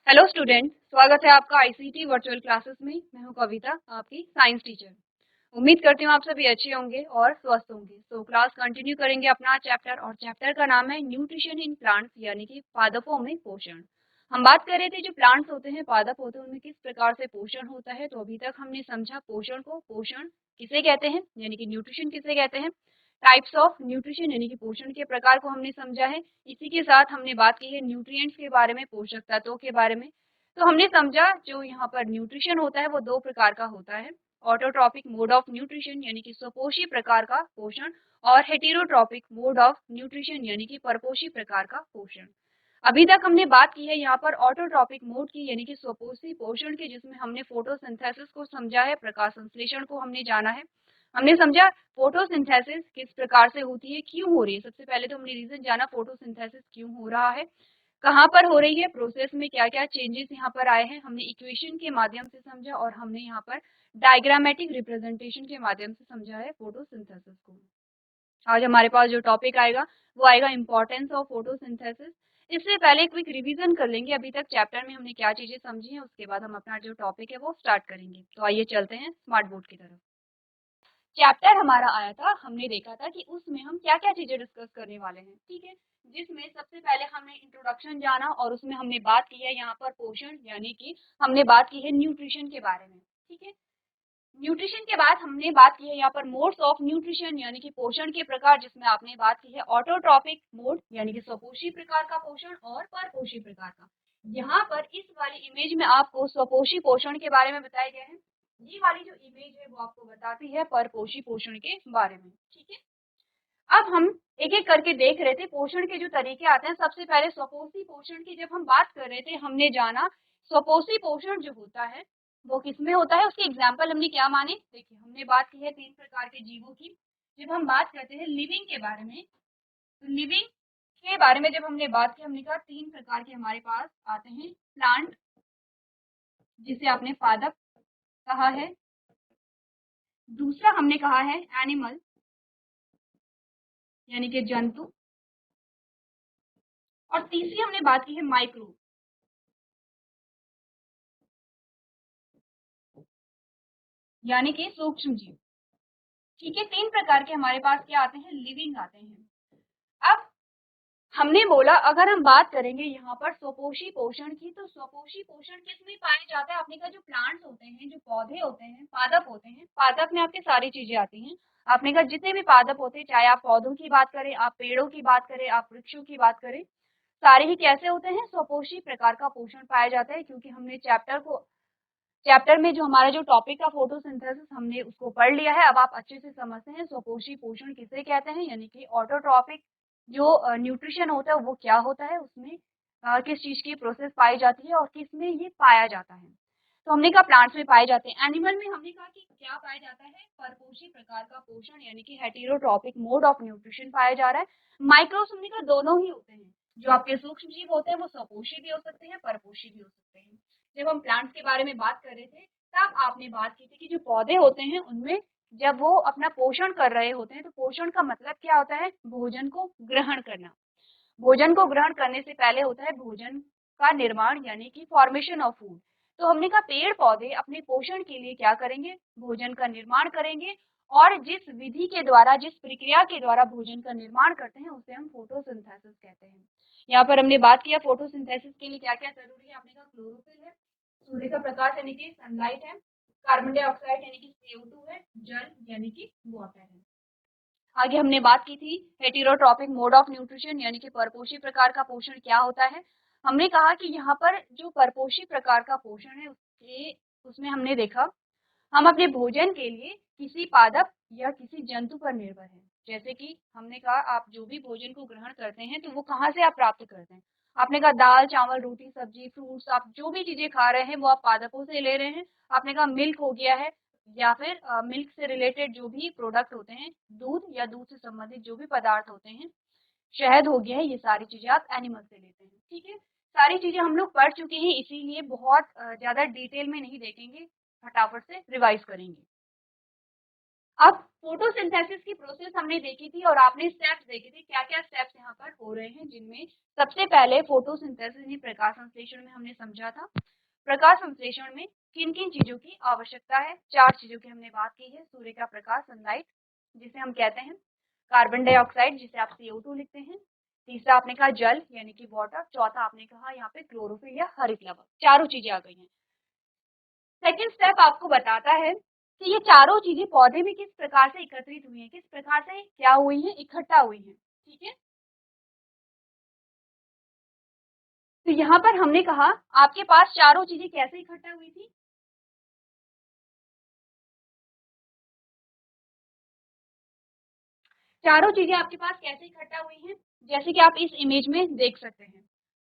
Hello student, स्वागत है आपका आईसीटी वर्चुअल क्लासेस में। मैं हूं कविता, आपकी साइंस टीचर। उम्मीद करती हूं आप सभी अच्छे होंगे और स्वस्थ होंगे। तो क्लास कंटिन्यू करेंगे अपना चैप्टर, और चैप्टर का नाम है न्यूट्रिशन इन प्लांट्स, यानी कि पादपों में पोषण। हम बात कर रहे थे जो प्लांट्स होते हैं, पादप होते हैं, उनमें किस प्रकार से पोषण होता है। तो अभी तक हमने समझा पोषण को, पोषण किसे कहते हैं, यानी कि न्यूट्रिशन किसे कहते हैं, टाइप्स ऑफ न्यूट्रिशन यानी कि पोषण के प्रकार को हमने समझा है। इसी के साथ हमने बात की है न्यूट्रिएंट्स के बारे में, पोषक तत्वों के बारे में। तो हमने समझा जो यहाँ पर न्यूट्रिशन होता है वो दो प्रकार का होता है, ऑटोट्रॉपिक मोड ऑफ न्यूट्रिशन यानी कि स्वपोषी प्रकार का पोषण, और हेटेरोट्रॉपिक मोड ऑफ न्यूट्रिशन यानी कि परपोषी प्रकार का पोषण। अभी तक हमने बात की है यहाँ पर ऑटोट्रॉपिक मोड की, यानी कि स्वपोषी पोषण की, जिसमें हमने फोटोसिंथेसिस को समझा है, प्रकाश संश्लेषण को हमने जाना है। हमने समझा फोटोसिंथेसिस किस प्रकार से होती है, क्यों हो रही है। सबसे पहले तो हमने रीजन जाना फोटोसिंथेसिस क्यों हो रहा है, कहाँ पर हो रही है, प्रोसेस में क्या क्या चेंजेस यहाँ पर आए हैं, हमने इक्वेशन के माध्यम से समझा, और हमने यहाँ पर डायग्रामेटिक रिप्रेजेंटेशन के माध्यम से समझा है फोटोसिंथेसिस को। आज हमारे पास जो टॉपिक आएगा वो आएगा इंपॉर्टेंस ऑफ फोटोसिंथेसिस। इससे पहले क्विक रिवीजन कर लेंगे अभी तक चैप्टर में हमने क्या चीजें समझी हैं, उसके बाद हम अपना जो टॉपिक है वो स्टार्ट करेंगे। तो आइए चलते हैं स्मार्ट बोर्ड की तरफ। चैप्टर हमारा आया था, हमने देखा था कि उसमें हम क्या क्या चीजें डिस्कस करने वाले हैं, ठीक है। जिसमें सबसे पहले हमने इंट्रोडक्शन जाना, और उसमें हमने बात की है यहाँ पर पोषण, यानी कि हमने बात की है न्यूट्रिशन के बारे में, ठीक है। न्यूट्रिशन के बाद हमने बात की है यहाँ पर मोड्स ऑफ न्यूट्रिशन, यानी कि पोषण के प्रकार, जिसमें आपने बात की है ऑटोट्रॉपिक मोड यानी कि स्वपोषी प्रकार का पोषण, और परपोषी प्रकार का। यहाँ पर इस वाली इमेज में आपको स्वपोषी पोषण के बारे में बताया गया है। ये वाली जो इमेज है वो आपको बताती है परपोषी पोषण के बारे में, ठीक है। अब हम एक एक करके देख रहे थे पोषण के जो तरीके आते हैं। सबसे पहले स्वपोषी पोषण की जब हम बात कर रहे थे, हमने जाना स्वपोषी पोषण जो होता है वो किसमें होता है, उसके एग्जाम्पल हमने क्या माने। देखिए, हमने बात की है 3 प्रकार के जीवों की। जब हम बात करते हैं लिविंग के बारे में, तो लिविंग के बारे में जब हमने बात की, हमने कहा 3 प्रकार के हमारे पास आते हैं। प्लांट, जिसे आपने पादप कहा है। दूसरा हमने कहा है एनिमल, यानी कि जंतु। और तीसरी हमने बात की है माइक्रो, यानी कि सूक्ष्म जीव, ठीक है। 3 प्रकार के हमारे पास क्या आते हैं, लिविंग आते हैं। अब हमने बोला अगर हम बात करेंगे यहाँ पर स्वपोषी पोषण की, तो स्वपोषी पोषण किसमें पाया जाता है। आपने कहा जो प्लांट्स होते हैं, जो पौधे होते हैं, पादप होते हैं, पादप में आपके सारी चीजें आती हैं। आपने कहा जितने भी पादप होते हैं, चाहे आप पौधों की बात करें, आप पेड़ों की बात करें, आप वृक्षों की बात करें, सारे ही कैसे होते हैं, स्वपोषी प्रकार का पोषण पाया जाता है। क्योंकि हमने चैप्टर में जो हमारा जो टॉपिक का फोटोसिंथेसिस, हमने उसको पढ़ लिया है। अब आप अच्छे से समझते हैं स्वपोषी पोषण किसे कहते हैं, यानी कि ऑटोट्रॉपिक जो न्यूट्रिशन होता है वो क्या होता है, उसमें किस चीज की प्रोसेस पाई जाती है और किस में ये पाया जाता है। तो हमने कहा प्लांट्स में पाए जाते हैं। एनिमल में हमने कहा कि क्या पाया जाता है, परपोषी प्रकार का पोषण, यानी कि हेटेरोट्रॉपिक मोड ऑफ न्यूट्रिशन पाया जा रहा है। माइक्रोस हमने कहा दोनों ही होते हैं, जो आपके सूक्ष्म जीव होते हैं वो स्वपोषी भी हो सकते हैं, परपोषी भी हो सकते हैं। जब हम प्लांट्स के बारे में बात कर रहे थे, तब आपने बात की थी कि जो पौधे होते हैं उनमें जब वो अपना पोषण कर रहे होते हैं, तो पोषण का मतलब क्या होता है, भोजन को ग्रहण करना। भोजन को ग्रहण करने से पहले होता है भोजन का निर्माण, यानी कि फॉर्मेशन ऑफ फूड। तो हमने कहा पेड़ पौधे अपने पोषण के लिए क्या करेंगे, भोजन का निर्माण करेंगे। और जिस विधि के द्वारा, जिस प्रक्रिया के द्वारा भोजन का निर्माण करते हैं, उसे हम फोटोसिंथेसिस कहते हैं। यहाँ पर हमने बात किया फोटोसिंथेसिस के लिए क्या क्या जरूरी है। आपने कहा क्लोरोफिल है, सूर्य का प्रकाश यानी कि सनलाइट है, कार्बन डाइऑक्साइड यानी कि CO2 है, जल यानी कि वाटर है। आगे हमने बात की थी हेटेरोट्रॉपिक मोड ऑफ न्यूट्रिशन, यानी कि परपोषी प्रकार का पोषण क्या होता है। हमने कहा कि यहाँ पर जो परपोषी प्रकार का पोषण है उसमें हमने देखा हम अपने भोजन के लिए किसी पादप या किसी जंतु पर निर्भर हैं। जैसे कि हमने कहा आप जो भी भोजन को ग्रहण करते हैं तो वो कहाँ से आप प्राप्त करते हैं। आपने कहा दाल चावल रोटी सब्जी फ्रूट्स, आप जो भी चीजें खा रहे हैं वो आप पादपों से ले रहे हैं। आपने कहा मिल्क हो गया है, या फिर मिल्क से रिलेटेड जो भी प्रोडक्ट होते हैं, दूध या दूध से संबंधित जो भी पदार्थ होते हैं, शहद हो गया है, ये सारी चीजें आप एनिमल से लेते हैं, ठीक है। सारी चीजें हम लोग पढ़ चुके हैं, इसीलिए बहुत ज्यादा डिटेल में नहीं देखेंगे, फटाफट से रिवाइज करेंगे। अब फोटोसिंथेसिस की प्रोसेस हमने देखी थी और आपने स्टेप्स देखे थे, क्या क्या स्टेप्स यहाँ पर हो रहे हैं, जिनमें सबसे पहले फोटोसिंथेसिस यानी प्रकाश संश्लेषण में हमने समझा था। प्रकाश संश्लेषण में किन किन चीजों की आवश्यकता है, 4 चीजों की हमने बात की है। सूर्य का प्रकाश, सनलाइट जिसे हम कहते हैं, कार्बन डाइऑक्साइड जिसे आप CO2 लिखते हैं, तीसरा आपने कहा जल यानी कि वाटर, चौथा आपने कहा यहाँ पे क्लोरोफिल या हरित लवक। चारों चीजें आ गई हैं। सेकेंड स्टेप आपको बताता है कि ये चारों चीजें पौधे में किस प्रकार से एकत्रित हुई हैं, किस प्रकार से क्या हुई हैं, इकट्ठा हुई हैं। ठीक है, तो यहाँ पर हमने कहा आपके पास चारों चीजें कैसे इकट्ठा हुई थी। चारों चीजें आपके पास कैसे इकट्ठा हुई हैं, जैसे कि आप इस इमेज में देख सकते हैं।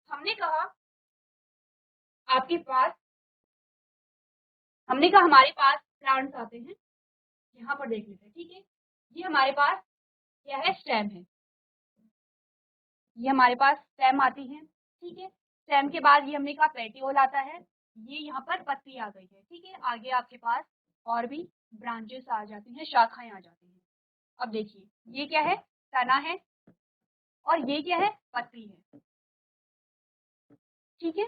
हमने कहा आपके पास, हमने कहा हमारे पास प्लांट्स आते हैं, यहाँ पर देख लेते हैं। ठीक है, ये हमारे पास क्या है, स्टेम है। ये हमारे पास स्टेम आती है। ठीक है, स्टेम के बाद ये हमने कहा पेटियोल आता है। ये यहाँ पर पत्ती आ गई है। ठीक है, आगे आपके पास और भी ब्रांचेस आ जाती हैं, शाखाएं आ जाती हैं। अब देखिए ये क्या है, तना है, और ये क्या है, पत्ती है। ठीक है,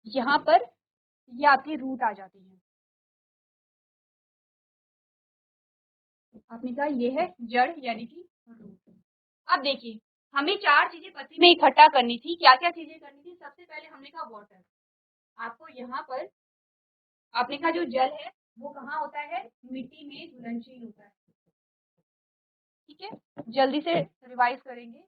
यहाँ पर ये आपकी रूट आ जाती है। आपने कहा ये है जड़ यानी कि रूट। अब देखिए हमें 4 चीजें पत्ती में इकट्ठा करनी थी। क्या क्या चीजें करनी थी, सबसे पहले हमने कहा वाटर। आपको यहाँ पर आपने कहा जो जल है वो कहाँ होता है, मिट्टी में घुलनशील होता है। ठीक है, जल्दी से रिवाइज करेंगे।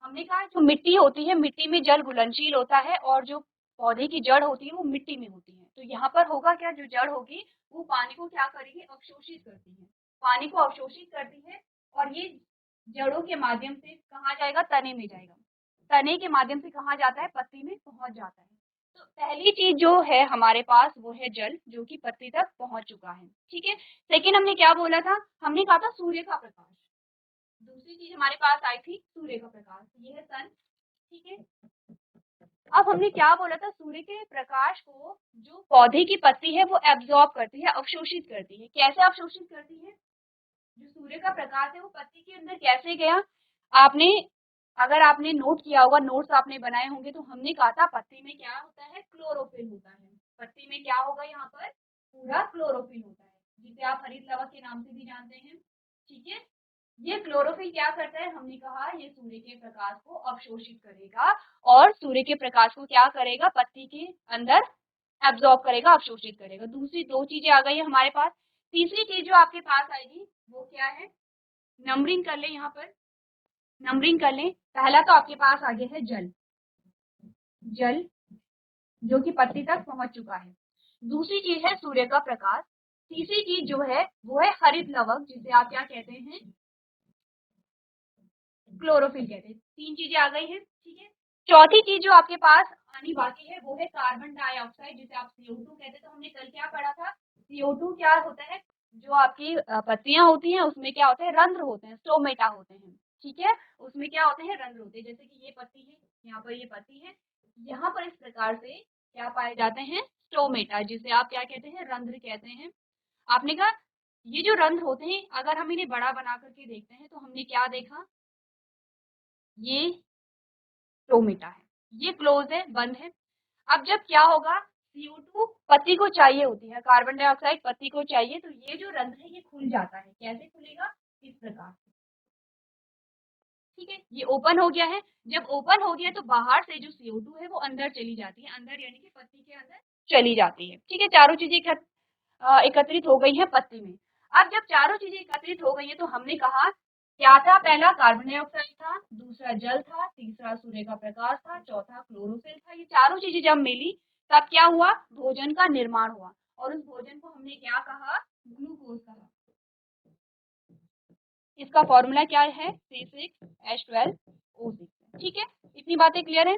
हमने कहा जो मिट्टी होती है, मिट्टी में जल घुलनशील होता है, और जो पौधे की जड़ होती है वो मिट्टी में होती है। तो यहाँ पर होगा क्या, जो जड़ होगी वो पानी को क्या करेगी, अवशोषित करती है, पानी को अवशोषित करती है, और ये जड़ों के माध्यम से कहाँ जाएगा, तने में जाएगा। तने के माध्यम से कहाँ जाता है, पत्ती में पहुंच जाता है। तो पहली चीज जो है हमारे पास वो है जल, जो कि पत्ती तक पहुंच चुका है। ठीक है, सेकेंड हमने क्या बोला था, हमने कहा था सूर्य का प्रकाश। दूसरी चीज हमारे पास आई थी सूर्य का प्रकाश, ये है सन। ठीक है, अब हमने क्या बोला था, सूर्य के प्रकाश को जो पौधे की पत्ती है वो एब्जॉर्ब करती है, अवशोषित करती है। कैसे अवशोषित करती है, जो सूर्य का प्रकाश है वो पत्ती के अंदर कैसे गया। आपने, अगर आपने नोट किया होगा, नोट्स आपने बनाए होंगे, तो हमने कहा था पत्ती में क्या होता है, क्लोरोफिल होता है। पत्ती में क्या होगा, यहाँ पर पूरा क्लोरोफिल होता है, जिसे आप हरित लवक के नाम से भी जानते हैं। ठीक है, ये क्लोरोफिल क्या करता है, हमने कहा ये सूर्य के प्रकाश को अवशोषित करेगा, और सूर्य के प्रकाश को क्या करेगा, पत्ती के अंदर एब्जॉर्ब करेगा, अवशोषित करेगा। दूसरी 2 चीजें आ गई है हमारे पास। तीसरी चीज जो आपके पास आएगी वो क्या है, नंबरिंग कर ले, यहाँ पर नंबरिंग कर ले। पहला तो आपके पास आगे है जल, जल जो कि पत्ती तक पहुंच चुका है। दूसरी चीज है सूर्य का प्रकाश। तीसरी चीज जो है वो है हरित लवक, जिसे आप क्या कहते हैं, क्लोरोफिल कहते हैं। 3 चीजें आ गई हैं। ठीक है, चौथी चीज जो आपके पास आनी बाकी है वो है कार्बन डाइऑक्साइड, जिसे आप CO2 कहते हैं। तो हमने कल क्या पढ़ा था, CO2 क्या होता है, जो आपकी पत्तियां होती हैं उसमें क्या होते हैं, रंध्र होते हैं, स्टोमेटा होते हैं। ठीक है, उसमें क्या होते हैं, रंध्र होते हैं। जैसे कि ये पत्ती है, यहाँ पर ये पत्ती है, यहाँ पर इस प्रकार से क्या पाए जाते हैं, स्टोमेटा, जिसे आप क्या कहते हैं, रंध्र कहते हैं। आपने कहा ये जो रंध्र होते हैं, अगर हम इन्हें बड़ा बना करके देखते हैं तो हमने क्या देखा, ये स्टोमेटा है, ये क्लोज है, बंद है। अब जब क्या होगा, CO2 पत्ती को चाहिए होती है, कार्बन डाइऑक्साइड पत्ती को चाहिए, तो ये जो रंध्र है ये खुल जाता है। कैसे खुलेगा, इस प्रकार से। ठीक है, ये ओपन हो गया है। जब ओपन हो गया तो बाहर से जो CO2 है वो अंदर चली जाती है, अंदर यानी कि पत्ती के अंदर चली जाती है। ठीक है, चारों चीजें एकत्रित हो गई है पत्ती में। अब जब चारों चीजें एकत्रित हो गई है तो हमने कहा क्या था, पहला कार्बन डाइऑक्साइड था, दूसरा जल था, तीसरा सूर्य का प्रकाश था, चौथा क्लोरोफिल था। ये चारों चीजें जब मिली तब क्या हुआ, भोजन का निर्माण हुआ, और उस भोजन को हमने क्या कहा, ग्लूकोज कहा। इसका फॉर्मूला क्या है, C6H12O6। ठीक है, इतनी बातें क्लियर है।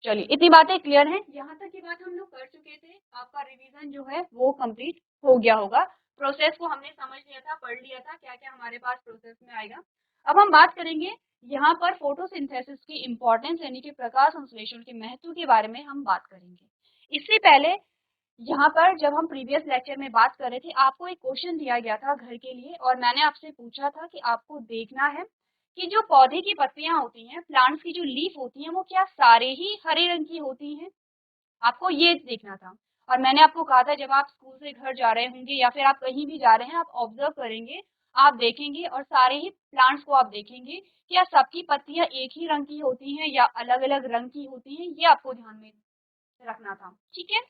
चलिए इतनी बातें क्लियर हैं, यहाँ तक की बात हम लोग कर चुके थे। आपका रिवीजन जो है वो कंप्लीट हो गया होगा। प्रोसेस को हमने समझ लिया था, पढ़ लिया था, क्या क्या हमारे पास प्रोसेस में आएगा। अब हम बात करेंगे यहाँ पर फोटोसिंथेसिस की इम्पोर्टेंस यानी कि प्रकाश संश्लेषण के महत्व के बारे में हम बात करेंगे। इससे पहले यहाँ पर जब हम प्रीवियस लेक्चर में बात कर रहे थे, आपको एक क्वेश्चन दिया गया था घर के लिए और मैंने आपसे पूछा था कि आपको देखना है कि जो पौधे की पत्तियां होती हैं, प्लांट्स की जो लीफ होती हैं, वो क्या सारे ही हरे रंग की होती हैं? आपको ये देखना था। और मैंने आपको कहा था जब आप स्कूल से घर जा रहे होंगे या फिर आप कहीं भी जा रहे हैं, आप ऑब्जर्व करेंगे, आप देखेंगे और सारे ही प्लांट्स को आप देखेंगे कि क्या सबकी पत्तियां एक ही रंग की होती हैं या अलग-अलग रंग की होती हैं, ये आपको ध्यान में रखना था। ठीक है?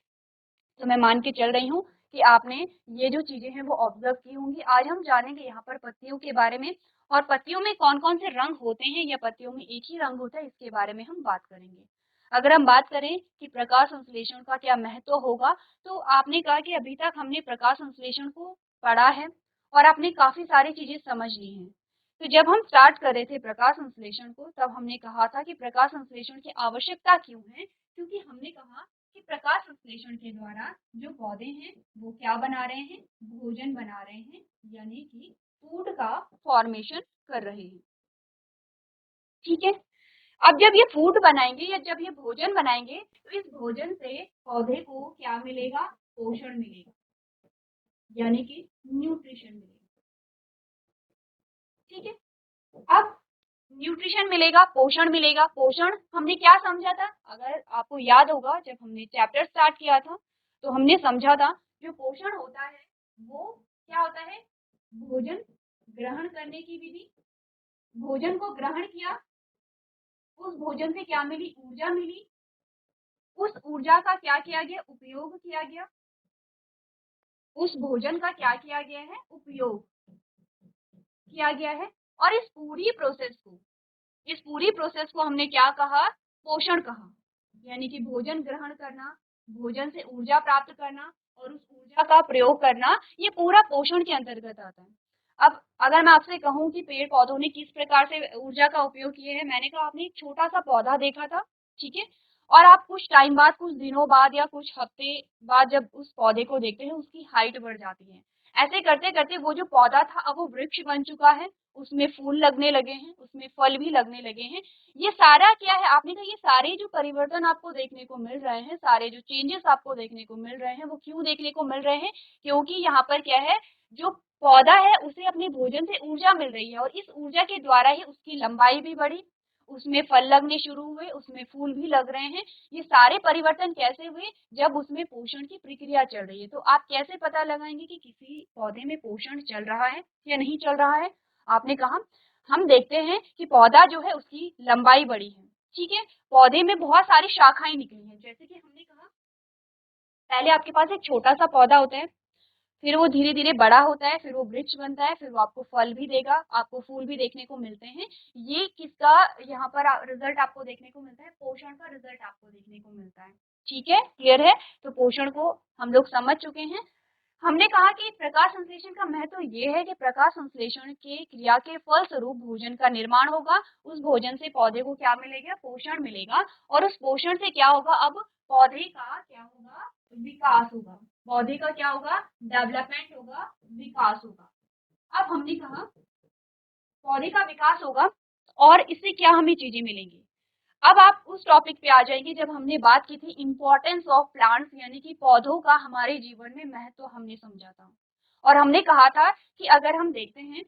तो मैं मान के चल रही हूँ कि आपने ये जो चीजें हैं वो ऑब्जर्व की होंगी। आज हम जानेंगे यहाँ पर पत्तियों के बारे में और पत्तियों में कौन कौन से रंग होते हैं या पत्तियों में एक ही रंग होता है, इसके बारे में हम बात करेंगे। अगर हम बात करें कि प्रकाश संश्लेषण का क्या महत्व होगा, तो आपने कहा कि अभी तक हमने प्रकाश संश्लेषण को पढ़ा है और आपने काफी सारी चीजें समझ ली हैं। तो जब हम स्टार्ट कर रहे थे प्रकाश संश्लेषण को, तब हमने कहा था कि प्रकाश संश्लेषण की आवश्यकता क्यों है, क्योंकि हमने कहा कि प्रकाश संश्लेषण के द्वारा जो पौधे हैं वो क्या बना रहे हैं, भोजन बना रहे हैं, यानी कि फूड का फॉर्मेशन कर रहे हैं। ठीक है, अब जब ये फूड बनाएंगे या जब ये भोजन बनाएंगे, तो इस भोजन से पौधे को क्या मिलेगा, पोषण मिलेगा, यानी कि न्यूट्रिशन मिलेगा। ठीक है, अब न्यूट्रिशन मिलेगा, पोषण मिलेगा। पोषण हमने क्या समझा था, अगर आपको याद होगा जब हमने चैप्टर स्टार्ट किया था तो हमने समझा था जो पोषण होता है वो क्या होता है, भोजन ग्रहण करने की विधि। भोजन को ग्रहण किया, उस भोजन से क्या मिली, ऊर्जा मिली, उस ऊर्जा का क्या किया गया, उपयोग किया गया, उस भोजन का क्या किया गया है, उपयोग किया गया है। और इस पूरी प्रोसेस को हमने क्या कहा, पोषण कहा। यानी कि भोजन ग्रहण करना, भोजन से ऊर्जा प्राप्त करना और उस ऊर्जा का प्रयोग करना, ये पूरा पोषण के अंतर्गत आता है। अब अगर मैं आपसे कहूं कि पेड़ पौधों ने किस प्रकार से ऊर्जा का उपयोग किया है, मैंने कहा आपने एक छोटा सा पौधा देखा था, ठीक है, और आप कुछ टाइम बाद, कुछ दिनों बाद या कुछ हफ्ते बाद जब उस पौधे को देखते हैं, उसकी हाइट बढ़ जाती है। ऐसे करते करते वो जो पौधा था अब वो वृक्ष बन चुका है, उसमें फूल लगने लगे हैं, उसमें फल भी लगने लगे हैं। ये सारा क्या है, आपने कहा ये सारे जो परिवर्तन आपको देखने को मिल रहे हैं, सारे जो चेंजेस आपको देखने को मिल रहे हैं, वो क्यों देखने को मिल रहे हैं, क्योंकि यहाँ पर क्या है, जो पौधा है उसे अपने भोजन से ऊर्जा मिल रही है और इस ऊर्जा के द्वारा ही उसकी लंबाई भी बढ़ी, उसमें फल लगने शुरू हुए, उसमें फूल भी लग रहे हैं। ये सारे परिवर्तन कैसे हुए, जब उसमें पोषण की प्रक्रिया चल रही है। तो आप कैसे पता लगाएंगे कि किसी पौधे में पोषण चल रहा है या नहीं चल रहा है? आपने कहा हम देखते हैं कि पौधा जो है उसकी लंबाई बड़ी है, ठीक है, पौधे में बहुत सारी शाखाएं निकली हैं। जैसे कि हमने कहा पहले आपके पास एक छोटा सा पौधा होता है, फिर वो धीरे धीरे बड़ा होता है, फिर वो वृक्ष बनता है, फिर वो आपको फल भी देगा, आपको फूल भी देखने को मिलते हैं। ये किसका यहाँ पर रिजल्ट आपको देखने को मिलता है, पोषण का रिजल्ट आपको देखने को मिलता है। ठीक है, क्लियर है? तो पोषण को हम लोग समझ चुके हैं। हमने कहा कि प्रकाश संश्लेषण का महत्व ये है कि प्रकाश संश्लेषण के क्रिया के फलस्वरूप भोजन का निर्माण होगा। उस भोजन से पौधे को क्या मिलेगा, पोषण मिलेगा और उस पोषण से क्या होगा, अब पौधे का क्या होगा, विकास होगा। पौधे का क्या होगा, डेवलपमेंट होगा, विकास होगा। अब हमने कहा पौधे का विकास होगा और इससे क्या हमें चीजें मिलेंगी। अब आप उस टॉपिक पे आ जाएंगे जब हमने बात की थी इम्पोर्टेंस ऑफ प्लांट्स, यानी कि पौधों का हमारे जीवन में महत्व हमने समझा था। और हमने कहा था कि अगर हम देखते हैं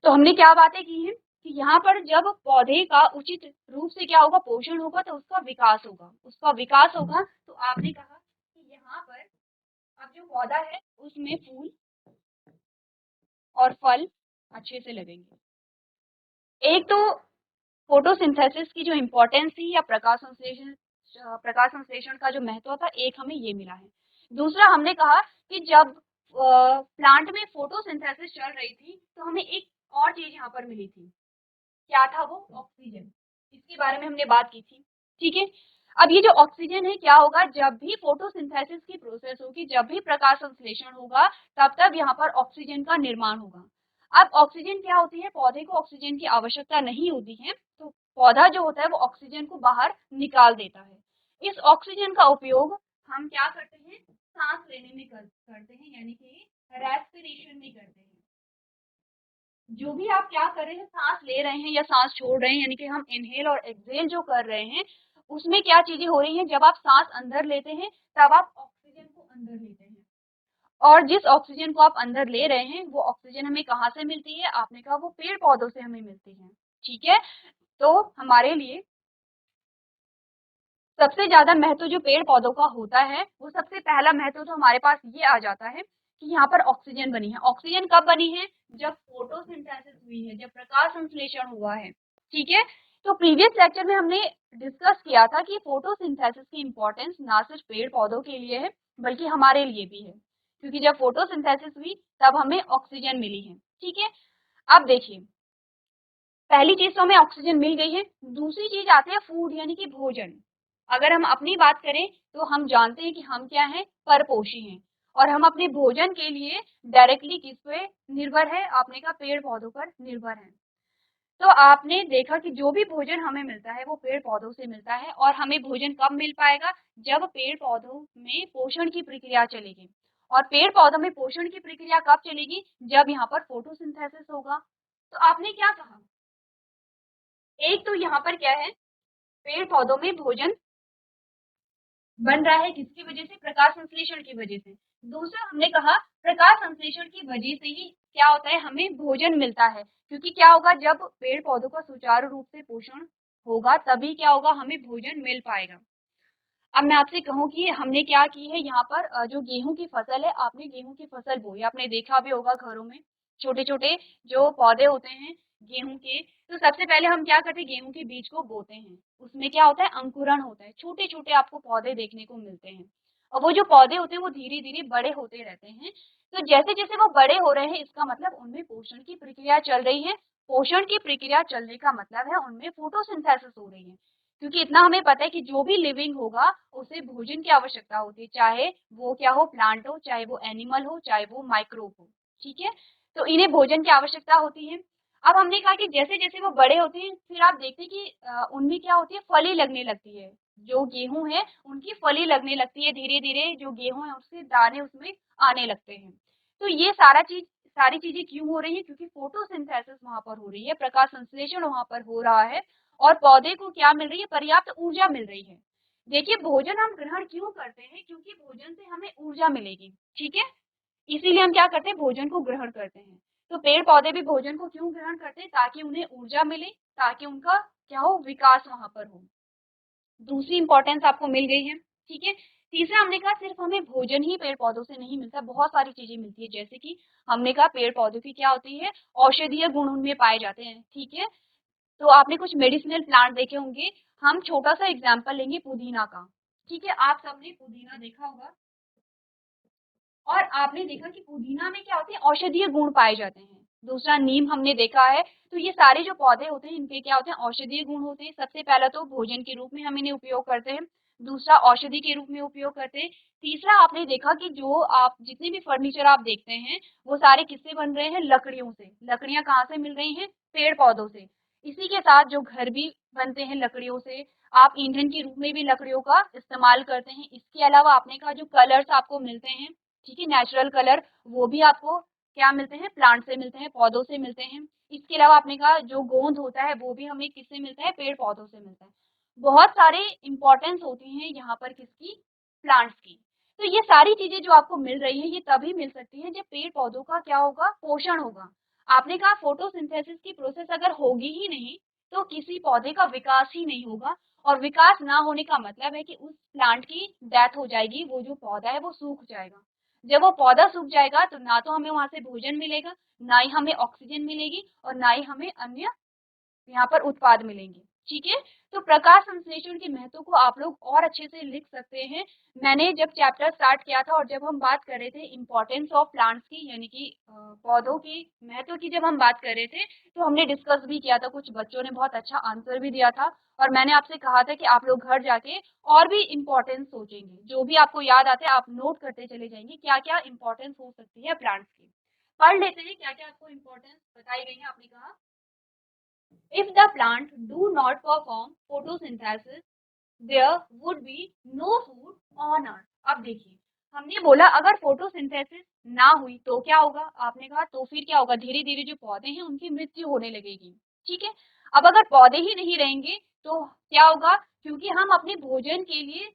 तो हमने क्या बातें की हैं कि यहाँ पर जब पौधे का उचित रूप से क्या होगा, पोषण होगा, तो उसका विकास होगा, तो आपने कहा कि यहाँ पर अब जो पौधा है उसमें फूल और फल अच्छे से लगेंगे। एक तो फोटोसिंथेसिस की जो इम्पोर्टेंस थी या प्रकाश संश्लेषण का जो महत्व था, एक हमें ये मिला है। दूसरा हमने कहा कि जब प्लांट में फोटोसिंथेसिस चल रही थी तो हमें एक और चीज यहाँ पर मिली थी, क्या था वो, ऑक्सीजन। इसके बारे में हमने बात की थी, ठीक है। अब ये जो ऑक्सीजन है क्या होगा, जब भी फोटोसिंथेसिस की प्रोसेस होगी, जब भी प्रकाश संश्लेषण होगा, तब तब यहाँ पर ऑक्सीजन का निर्माण होगा। अब ऑक्सीजन क्या होती है, पौधे को ऑक्सीजन की आवश्यकता नहीं होती है, तो पौधा जो होता है वो ऑक्सीजन को बाहर निकाल देता है। इस ऑक्सीजन का उपयोग हम क्या करते हैं, सांस लेने में करते हैं, यानी कि रेस्पिरेशन में करते हैं। जो भी आप क्या कर रहे हैं, सांस ले रहे हैं या सांस छोड़ रहे हैं, यानी कि हम इनहेल और एक्सहेल जो कर रहे हैं, उसमें क्या चीजें हो रही हैं, जब आप सांस अंदर लेते हैं तब आप ऑक्सीजन को अंदर लेते हैं, और जिस ऑक्सीजन को आप अंदर ले रहे हैं वो ऑक्सीजन हमें कहाँ से मिलती है, आपने कहा वो पेड़ पौधों से हमें मिलती है। ठीक है, तो हमारे लिए सबसे ज्यादा महत्व जो पेड़ पौधों का होता है, वो सबसे पहला महत्व तो हमारे पास ये आ जाता है कि यहाँ पर ऑक्सीजन बनी है। ऑक्सीजन कब बनी है, जब फोटोसिंथेसिस हुई है, जब प्रकाश संश्लेषण हुआ है। ठीक है, तो प्रीवियस लेक्चर में हमने डिस्कस किया था कि फोटोसिंथेसिस की इम्पोर्टेंस ना सिर्फ पेड़ पौधों के लिए है बल्कि हमारे लिए भी है, क्योंकि जब फोटोसिंथेसिस हुई तब हमें ऑक्सीजन मिली है। ठीक है, अब देखिए, पहली चीज तो हमें ऑक्सीजन मिल गई है, दूसरी चीज आती है फूड यानी कि भोजन। अगर हम अपनी बात करें तो हम जानते हैं कि हम क्या हैं, परपोषी हैं, और हम अपने भोजन के लिए डायरेक्टली किस पे निर्भर है, आपने कहा पेड़ पौधों पर निर्भर है। तो आपने देखा कि जो भी भोजन हमें मिलता है वो पेड़ पौधों से मिलता है, और हमें भोजन कब मिल पाएगा, जब पेड़ पौधों में पोषण की प्रक्रिया चलेगी। और पेड़ पौधों में पोषण की प्रक्रिया कब चलेगी, जब यहाँ पर फोटोसिंथेसिस होगा। तो आपने क्या कहा, एक तो यहाँ पर क्या है, पेड़ पौधों में भोजन बन रहा है किसकी वजह से, प्रकाश संश्लेषण की वजह से। दूसरा हमने कहा प्रकाश संश्लेषण की वजह से ही क्या होता है, हमें भोजन मिलता है, क्योंकि क्या होगा, जब पेड़ पौधों का सुचारू रूप से पोषण होगा तभी क्या होगा, हमें भोजन मिल पाएगा। अब मैं आपसे कहूँ कि हमने क्या की है यहाँ पर, जो गेहूं की फसल है, आपने गेहूं की फसल बोई, आपने देखा भी होगा घरों में छोटे छोटे जो पौधे होते हैं गेहूं के। तो सबसे पहले हम क्या करते हैं, गेहूं के बीज को बोते हैं, उसमें क्या होता है, अंकुरण होता है, छोटे छोटे आपको पौधे देखने को मिलते हैं, और वो जो पौधे होते हैं वो धीरे धीरे बड़े होते रहते हैं। तो जैसे जैसे वो बड़े हो रहे हैं, इसका मतलब उनमें पोषण की प्रक्रिया चल रही है। पोषण की प्रक्रिया चलने का मतलब है उनमें फोटोसिंथेसिस हो रही है, क्योंकि इतना हमें पता है कि जो भी लिविंग होगा उसे भोजन की आवश्यकता होती है, चाहे वो क्या हो, प्लांट हो, चाहे वो एनिमल हो, चाहे वो माइक्रोब हो। ठीक है, तो इन्हें भोजन की आवश्यकता होती है। अब हमने कहा कि जैसे जैसे वो बड़े होते हैं, फिर आप देखते हैं कि उनमें क्या होती है, फली लगने लगती है। जो गेहूं है उनकी फली लगने लगती है, धीरे धीरे जो गेहूं है उसके दाने उसमें आने लगते हैं। तो ये सारी चीजें क्यों हो रही है, क्योंकि फोटोसिंथेसिस वहां पर हो रही है, प्रकाश संश्लेषण वहां पर हो रहा है, और पौधे को क्या मिल रही है, पर्याप्त ऊर्जा मिल रही है। देखिए, भोजन हम ग्रहण क्यों करते हैं, क्योंकि भोजन से हमें ऊर्जा मिलेगी। ठीक है, इसीलिए हम क्या करते हैं, भोजन को ग्रहण करते हैं। तो पेड़ पौधे भी भोजन को क्यों ग्रहण करते हैं, ताकि उन्हें ऊर्जा मिले, ताकि उनका क्या हो, विकास वहां पर हो। दूसरी इंपॉर्टेंस आपको मिल गई है। ठीक है, तीसरा हमने कहा सिर्फ हमें भोजन ही पेड़ पौधों से नहीं मिलता, बहुत सारी चीजें मिलती है, जैसे कि हमने कहा पेड़ पौधों की क्या होती है, औषधीय गुण उनमें पाए जाते हैं। ठीक है, तो आपने कुछ मेडिसिनल प्लांट देखे होंगे, हम छोटा सा एग्जांपल लेंगे पुदीना का। ठीक है, आप सबने पुदीना देखा होगा, और आपने देखा कि पुदीना में क्या होते हैं, औषधीय गुण पाए जाते हैं। दूसरा नीम हमने देखा है। तो ये सारे जो पौधे होते हैं इनके क्या होते हैं, औषधीय गुण होते हैं। सबसे पहला तो भोजन के रूप में हम इन्हें उपयोग करते हैं, दूसरा औषधि के रूप में उपयोग करते हैं, तीसरा आपने देखा कि जो आप जितने भी फर्नीचर आप देखते हैं वो सारे किससे बन रहे हैं, लकड़ियों से। लकड़ियां कहाँ से मिल रही हैं, पेड़ पौधों से। इसी के साथ जो घर भी बनते हैं लकड़ियों से, आप ईंधन के रूप में भी लकड़ियों का इस्तेमाल करते हैं। इसके अलावा आपने कहा जो कलर्स आपको मिलते हैं, ठीक है, नेचुरल कलर, वो भी आपको क्या मिलते हैं, प्लांट से मिलते हैं, पौधों से मिलते हैं। इसके अलावा आपने कहा जो गोंद होता है वो भी हमें किससे मिलता है, पेड़ पौधों से मिलता है। बहुत सारे इंपॉर्टेंस होती हैं यहाँ पर किसकी, प्लांट्स की। तो ये सारी चीजें जो आपको मिल रही है ये तभी मिल सकती है जब पेड़ पौधों का क्या होगा, पोषण होगा। आपने कहा फोटोसिंथेसिस की प्रोसेस अगर होगी ही नहीं तो किसी पौधे का विकास ही नहीं होगा, और विकास ना होने का मतलब है कि उस प्लांट की डेथ हो जाएगी, वो जो पौधा है वो सूख जाएगा। जब वो पौधा सूख जाएगा तो ना तो हमें वहां से भोजन मिलेगा, ना ही हमें ऑक्सीजन मिलेगी, और ना ही हमें अन्य यहाँ पर उत्पाद मिलेंगे। ठीक है, तो प्रकाश संश्लेषण के महत्व को आप लोग और अच्छे से लिख सकते हैं। मैंने जब चैप्टर स्टार्ट किया था और जब हम बात कर रहे थे इंपॉर्टेंस ऑफ प्लांट्स की, यानी कि पौधों की महत्व की जब हम बात कर रहे थे, तो हमने डिस्कस भी किया था, कुछ बच्चों ने बहुत अच्छा आंसर भी दिया था, और मैंने आपसे कहा था कि आप लोग घर जाके और भी इम्पोर्टेंस सोचेंगे, जो भी आपको याद आते हैं आप नोट करते चले जाएंगे, क्या क्या इंपॉर्टेंस हो सकती है प्लांट्स की। पढ़ लेते हैं क्या क्या आपको इम्पोर्टेंस बताई गई है। आपने कहा if the plant do not perform photosynthesis, there would be no food on earth। अब देखिए, हमने बोला अगर फोटोसिंथेसिस ना हुई तो क्या होगा, आपने कहा तो फिर क्या होगा, धीरे धीरे जो पौधे हैं उनकी मृत्यु होने लगेगी। ठीक है, अब अगर पौधे ही नहीं रहेंगे तो क्या होगा, क्योंकि हम अपने भोजन के लिए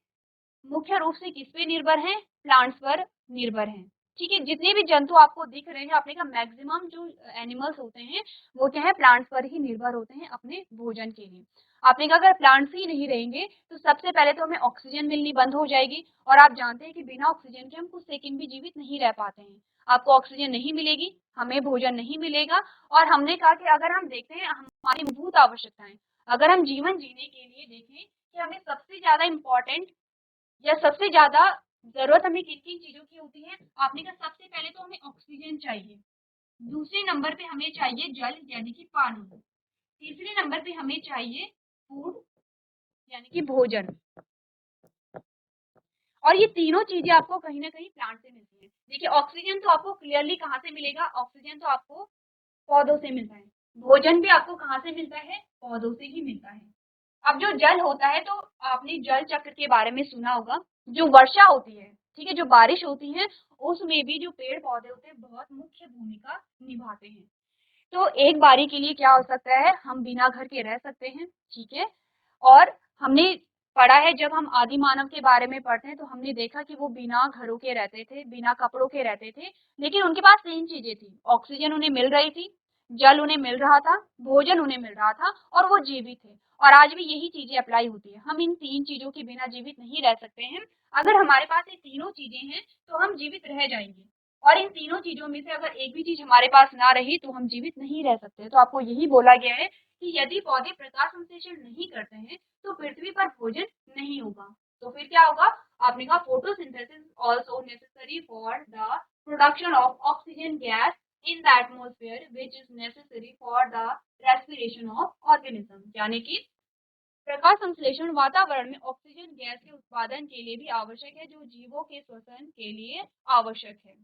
मुख्य रूप से किस पे निर्भर हैं? प्लांट्स पर निर्भर हैं। ठीक है, जितने भी जंतु आपको दिख रहे हैं, आपने कहा मैक्सिमम जो एनिमल्स होते हैं वो क्या है, प्लांट्स पर ही निर्भर होते हैं अपने भोजन के लिए। आपने कहा अगर प्लांट्स ही नहीं रहेंगे तो सबसे पहले तो हमें ऑक्सीजन मिलनी बंद हो जाएगी, और आप जानते हैं कि बिना ऑक्सीजन के हम कुछ सेकंड भी जीवित नहीं रह पाते हैं। आपको ऑक्सीजन नहीं मिलेगी, हमें भोजन नहीं मिलेगा, और हमने कहा कि अगर हम देखते हैं हमारी मूलभूत आवश्यकताएं, अगर हम जीवन जीने के लिए देखें कि हमें सबसे ज्यादा इम्पोर्टेंट या सबसे ज्यादा जरूरत हमें किन किन चीजों की होती है? आपने कहा सबसे पहले तो हमें ऑक्सीजन चाहिए, दूसरे नंबर पे हमें चाहिए जल यानी कि पानी, तीसरे नंबर पे हमें चाहिए फूड यानी कि भोजन, और ये तीनों चीजें आपको कहीं ना कहीं प्लांट से मिलती है। देखिए ऑक्सीजन तो आपको क्लियरली कहाँ से मिलेगा? ऑक्सीजन तो आपको पौधों से मिलता है। भोजन भी आपको कहाँ से मिलता है? पौधों से ही मिलता है। अब जो जल होता है, तो आपने जल चक्र के बारे में सुना होगा। जो वर्षा होती है, ठीक है, जो बारिश होती है, उसमें भी जो पेड़ पौधे होते हैं बहुत मुख्य भूमिका निभाते हैं। तो एक बारी के लिए क्या हो सकता है, हम बिना घर के रह सकते हैं, ठीक है। और हमने पढ़ा है, जब हम आदि मानव के बारे में पढ़ते हैं तो हमने देखा कि वो बिना घरों के रहते थे, बिना कपड़ों के रहते थे, लेकिन उनके पास तीन चीजें थी। ऑक्सीजन उन्हें मिल रही थी, जल उन्हें मिल रहा था, भोजन उन्हें मिल रहा था, और वो जीवित थे। और आज भी यही चीजें अप्लाई होती है। हम इन तीन चीजों के बिना जीवित नहीं रह सकते हैं। अगर हमारे पास ये तीनों चीजें हैं तो हम जीवित रह जाएंगे, और इन तीनों चीजों में से अगर एक भी चीज हमारे पास ना रही तो हम जीवित नहीं रह सकते। तो आपको यही बोला गया है कि यदि पौधे प्रकाश संश्लेषण नहीं करते हैं तो पृथ्वी पर भोजन नहीं होगा। तो फिर क्या होगा? आपने कहा photosynthesis also necessary for the production of oxygen gas in the atmosphere which is necessary for the respiration of organism. यानी कि प्रकाश संश्लेषण वातावरण में ऑक्सीजन गैस के उत्पादन के लिए भी आवश्यक है, जो जीवों के श्वसन के लिए आवश्यक है।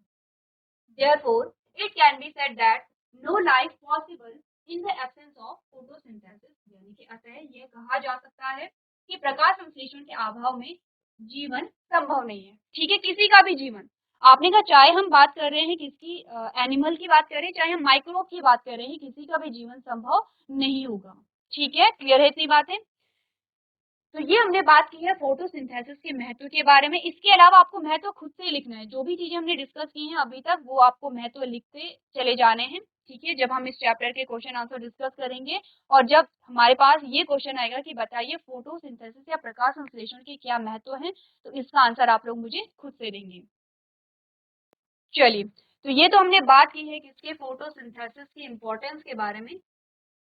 Therefore, it can be said that no life possible in the absence of photosynthesis। यानी कि अतः यह कहा जा सकता है कि प्रकाश संश्लेषण के अभाव में जीवन संभव नहीं है। ठीक है, किसी का भी जीवन। आपने कहा चाहे हम बात कर रहे हैं किसकी, एनिमल की बात कर रहे हैं, चाहे हम माइक्रोब की बात कर रहे हैं, किसी का भी जीवन संभव नहीं होगा। ठीक है, क्लियर है इतनी बातें? तो ये हमने बात की है फोटोसिंथेसिस के महत्व के बारे में। इसके अलावा आपको महत्व खुद से लिखना है। जो भी चीजें हमने डिस्कस की हैं अभी तक, वो आपको महत्व लिखते चले जाने हैं। ठीक है, जब हम इस चैप्टर के क्वेश्चन आंसर डिस्कस करेंगे, और जब हमारे पास ये क्वेश्चन आएगा कि बताइए फोटोसिंथेसिस या प्रकाश संश्लेषण के क्या महत्व है, तो इसका आंसर आप लोग मुझे खुद से देंगे। चलिए, तो ये तो हमने बात की है किसके, फोटोसिंथेसिस की इंपॉर्टेंस के बारे में।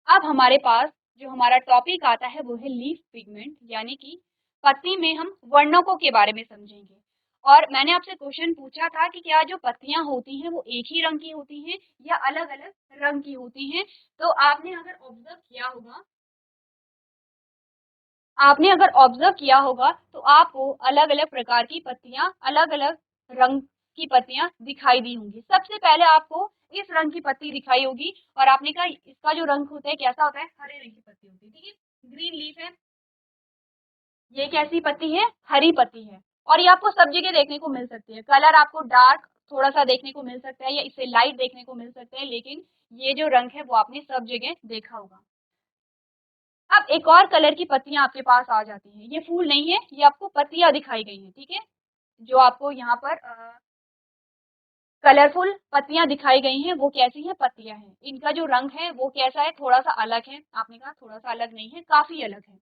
अब हमारे पास जो हमारा टॉपिक आता है वो है लीफ पिगमेंट, यानी कि पत्ती में हम वर्णकों के बारे में समझेंगे। और मैंने आपसे क्वेश्चन पूछा था कि क्या जो पत्तियां होती हैं वो एक ही रंग की होती हैं या अलग अलग रंग की होती हैं? तो आपने अगर ऑब्जर्व किया होगा तो आपको अलग अलग प्रकार की पत्तियां, अलग अलग रंग की पत्तियां दिखाई दी होंगी। सबसे पहले आपको इस रंग की पत्ती दिखाई होगी, और आपने कहा इसका जो रंग होता है कैसा होता है? हरे रंग की पत्ती होती है। ठीक है, ग्रीन लीफ है, ये कैसी पत्ती है? हरी पत्ती है। और ये आपको सब जगह देखने को मिल सकती है। कलर आपको डार्क थोड़ा सा देखने को मिल सकता है या इससे लाइट देखने को मिल सकता है, लेकिन ये जो रंग है वो आपने सब जगह देखा होगा। अब एक और कलर की पत्तियां आपके पास आ जाती हैं। ये फूल नहीं है, ये आपको पत्तियां दिखाई गई हैं। ठीक है, जो आपको यहाँ पर कलरफुल पत्तियां दिखाई गई हैं वो कैसी हैं? पत्तियां हैं। इनका जो रंग है वो कैसा है? थोड़ा सा अलग है। आपने कहा थोड़ा सा अलग नहीं है, काफी अलग है।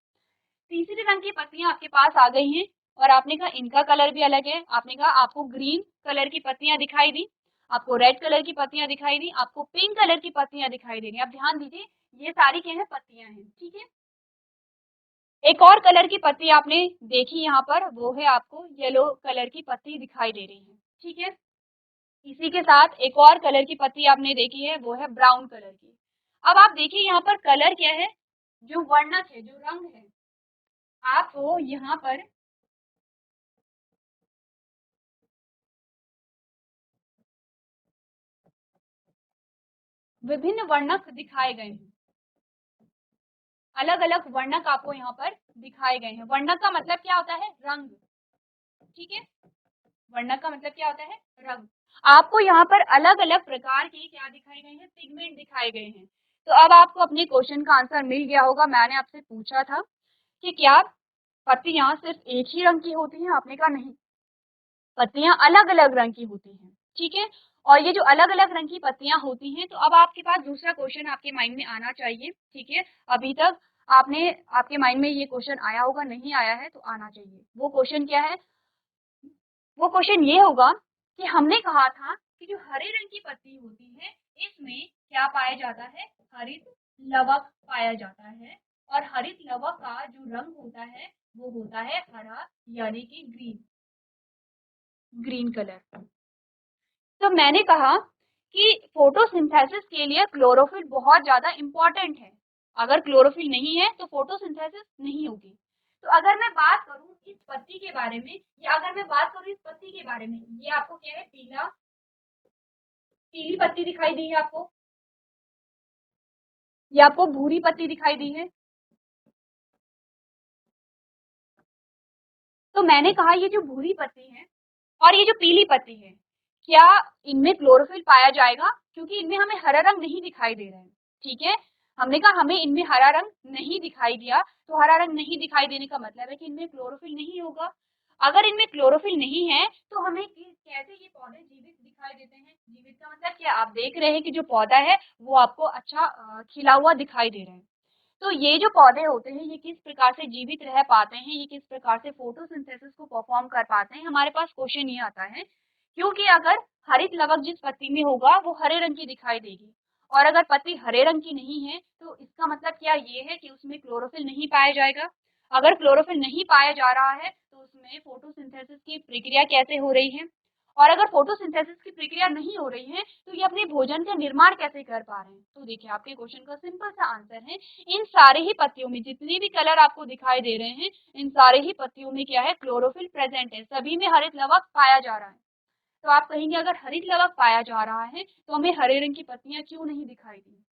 तीसरे रंग की पत्तियां आपके पास आ गई हैं, और आपने कहा इनका कलर भी अलग है। आपने कहा आपको ग्रीन कलर की पत्तियां दिखाई दी, आपको रेड कलर की पत्तियां दिखाई दी, आपको पिंक कलर की पत्तियां दिखाई दे रही। अब ध्यान दीजिए, ये सारी क्या है? पत्तियां हैं। ठीक है, एक और कलर की पत्ती आपने देखी यहाँ पर, वो है आपको येलो कलर की पत्ती दिखाई दे रही है। ठीक है, इसी के साथ एक और कलर की पत्ती आपने देखी है, वो है ब्राउन कलर की। अब आप देखिए यहाँ पर कलर क्या है, जो वर्णक है, जो रंग है, आपको यहाँ पर विभिन्न वर्णक दिखाए गए हैं। अलग अलग वर्णक आपको यहाँ पर दिखाए गए हैं। वर्णक का मतलब क्या होता है? रंग। ठीक है, वर्णक का मतलब क्या होता है? रंग। आपको यहाँ पर अलग अलग प्रकार के क्या दिखाए गए हैं? पिगमेंट दिखाए गए हैं। तो अब आपको अपने क्वेश्चन का आंसर मिल गया होगा। मैंने आपसे पूछा था कि क्या पत्तियां सिर्फ एक ही रंग की होती हैं? आपने कहा नहीं, पत्तियां अलग अलग रंग की होती हैं, ठीक है। और ये जो अलग अलग रंग की पत्तियां होती हैं, तो अब आपके पास दूसरा क्वेश्चन आपके माइंड में आना चाहिए, ठीक है। अभी तक आपने आपके माइंड में ये क्वेश्चन आया होगा, नहीं आया है तो आना चाहिए। वो क्वेश्चन क्या है? वो क्वेश्चन ये होगा कि हमने कहा था कि जो हरे रंग की पत्ती होती है, इसमें क्या पाया जाता है? हरित लवक पाया जाता है। और हरित लवक का जो रंग होता है वो होता है हरा, यानी कि ग्रीन, ग्रीन कलर। तो मैंने कहा कि फोटोसिंथेसिस के लिए क्लोरोफिल बहुत ज्यादा इंपॉर्टेंट है। अगर क्लोरोफिल नहीं है तो फोटोसिंथेसिस नहीं होगी। तो अगर मैं बात करूं इस पत्ती के बारे में, या अगर मैं बात करूं इस पत्ती के बारे में, ये आपको क्या है? पीला, पीली पत्ती दिखाई दी है आपको, ये आपको भूरी पत्ती दिखाई दी है। तो मैंने कहा ये जो भूरी पत्ती है और ये जो पीली पत्ती है, क्या इनमें क्लोरोफिल पाया जाएगा? क्योंकि इनमें हमें हरा रंग नहीं दिखाई दे रहा है, ठीक है। हमने कहा हमें इनमें हरा रंग नहीं दिखाई दिया, तो हरा रंग नहीं दिखाई देने का मतलब है कि इनमें क्लोरोफिल नहीं होगा। अगर इनमें क्लोरोफिल नहीं है तो हमें कैसे ये पौधे जीवित दिखाई देते हैं? जीवित का मतलब क्या? आप देख रहे हैं कि जो पौधा है वो आपको अच्छा खिला हुआ दिखाई दे रहा है। तो ये जो पौधे होते हैं ये किस प्रकार से जीवित रह पाते हैं, ये किस प्रकार से फोटोसिंथेसिस को परफॉर्म कर पाते हैं, हमारे पास क्वेश्चन ये आता है। क्योंकि अगर हरित लवक जिस पत्ती में होगा वो हरे रंग की दिखाई देगी, और अगर पत्ती हरे रंग की नहीं है तो इसका मतलब क्या ये है कि उसमें क्लोरोफिल नहीं पाया जाएगा। अगर क्लोरोफिल नहीं पाया जा रहा है तो उसमें फोटोसिंथेसिस की प्रक्रिया कैसे हो रही है? और अगर फोटोसिंथेसिस की प्रक्रिया नहीं हो रही है तो ये अपने भोजन का निर्माण कैसे कर पा रहे हैं? तो देखिए आपके क्वेश्चन का सिंपल सा आंसर है, इन सारे ही पत्तियों में जितने भी कलर आपको दिखाई दे रहे हैं, इन सारे ही पत्तियों में क्या है? क्लोरोफिल प्रेजेंट है, सभी में हरित लवक पाया जा रहा है। तो आप कहेंगे अगर हरित लवक पाया जा रहा है तो हमें हरे रंग की पत्तियां क्यों नहीं दिखाई दी?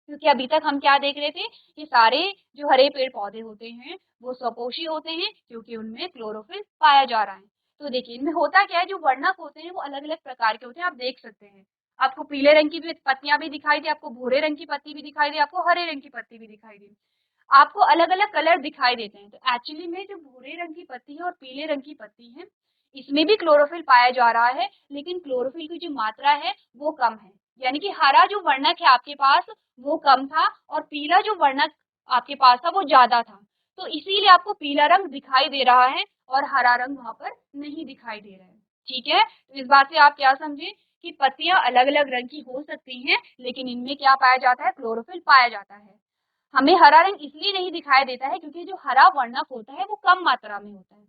क्योंकि अभी तक हम क्या देख रहे थे कि सारे जो हरे पेड़ पौधे होते हैं वो स्वपोषी होते हैं, क्योंकि उनमें क्लोरोफिल पाया जा रहा है। तो देखिए इनमें होता क्या है, जो वर्णक होते हैं वो अलग अलग प्रकार के होते हैं, आप देख सकते हैं। आपको पीले रंग की भी पत्तियां भी दिखाई दी, आपको भूरे रंग की पत्ती भी दिखाई दी, आपको हरे रंग की पत्ती भी दिखाई दी। आपको अलग अलग कलर दिखाई देते हैं। तो एक्चुअली में जो भूरे रंग की पत्ती है और पीले रंग की पत्ती है, इसमें भी क्लोरोफिल पाया जा रहा है, लेकिन क्लोरोफिल की जो मात्रा है वो कम है। यानी कि हरा जो वर्णक है आपके पास वो कम था, और पीला जो वर्णक आपके पास था वो ज्यादा था। तो इसीलिए आपको पीला रंग दिखाई दे रहा है और हरा रंग वहां पर नहीं दिखाई दे रहा है, ठीक है। तो इस बात से आप क्या समझे कि पत्तियां अलग अलग रंग की हो सकती हैं, लेकिन इनमें क्या पाया जाता है? क्लोरोफिल पाया जाता है। हमें हरा रंग इसलिए नहीं दिखाई देता है क्योंकि जो हरा वर्णक होता है वो कम मात्रा में होता है,